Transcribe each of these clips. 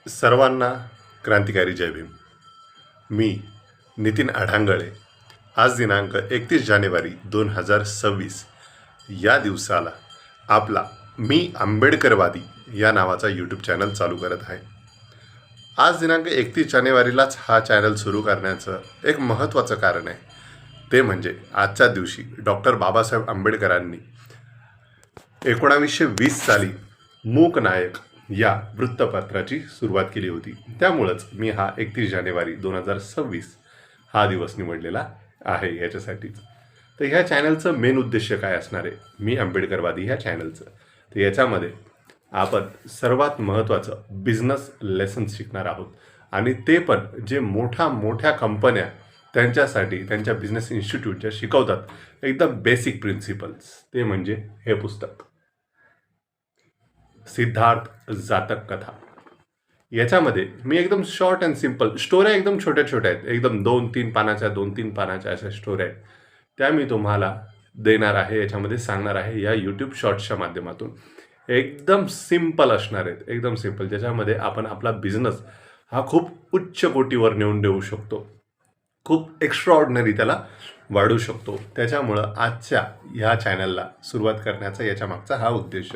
सर्वांना क्रांतिकारी जय भीम. मी नितीन अढांगळे. आज दिनांक 31 जानेवारी 2026 या दिवसाला आपला मी आंबेडकरवादी या नावाचा यूट्यूब चॅनल चालू करत आहे. आज दिनांक 31 जानेवारीलाच हा चॅनल सुरू करण्याचं एक महत्त्वाचं कारण आहे. ते म्हणजे आजच्या दिवशी डॉक्टर बाबासाहेब आंबेडकरांनी 1920 साली मूक नायक या वृत्तपत्राची सुरुवात केली होती. त्यामुळंच मी हा 31 जानेवारी 2026 हा दिवस निवडलेला आहे याच्यासाठीच. तर ह्या चॅनलचं मेन उद्देश काय असणार आहे, मी आंबेडकरवादी ह्या चॅनलचं. तर याच्यामध्ये आपण सर्वात महत्त्वाचं बिझनेस लेसन्स शिकणार आहोत. आणि ते पण जे मोठ्या कंपन्या त्यांच्यासाठी त्यांच्या बिझनेस इन्स्टिट्यूटच्या शिकवतात एकदम बेसिक प्रिन्सिपल्स. ते म्हणजे हे पुस्तक सिद्धार्थ जातक कथा. याच्यामध्ये मी एकदम शॉर्ट अँड सिम्पल स्टोऱ्या, एकदम छोट्या आहेत, एकदम 2-3 पानाच्या अशा स्टोऱ्या आहेत, त्या मी तुम्हाला देणार आहे, याच्यामध्ये सांगणार आहे या यूट्यूब शॉर्ट्सच्या माध्यमातून. एकदम सिम्पल असणार आहेत, एकदम सिम्पल, ज्याच्यामध्ये आपण आपला बिझनेस हा खूप उच्च कोटीवर नेऊन देऊ शकतो, खूप एक्स्ट्राऑर्डिनरी त्याला वाढू शकतो. त्याच्यामुळं आजच्या ह्या चॅनलला सुरुवात करण्याचा याच्या मागचा हा उद्देश.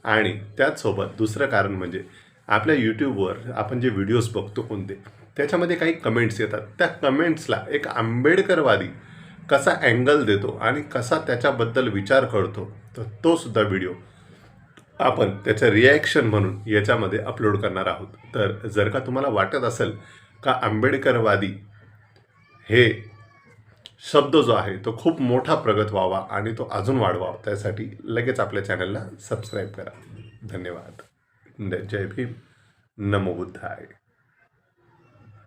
आणि त्याचसोबत दुसरं कारण म्हणजे आपल्या यूट्यूबवर आपण जे व्हिडिओज बघतो कोणते, त्याच्यामध्ये काही कमेंट्स येतात. त्या कमेंट्सला एक आंबेडकरवादी कसा अँगल देतो आणि कसा त्याच्याबद्दल विचार करतो, तर तो सुद्धा व्हिडिओ आपण त्याचं रिॲक्शन म्हणून याच्यामध्ये अपलोड करणार आहोत. तर जर का तुम्हाला वाटत असेल का आंबेडकरवादी हे शब्द जो आहे तो खूप मोठा प्रगत व्हावा आणि तो अजून वाढवावा, त्यासाठी लगेच आपल्या चॅनलला सबस्क्राईब करा. धन्यवाद. जय भीम. नमो बुद्धाय.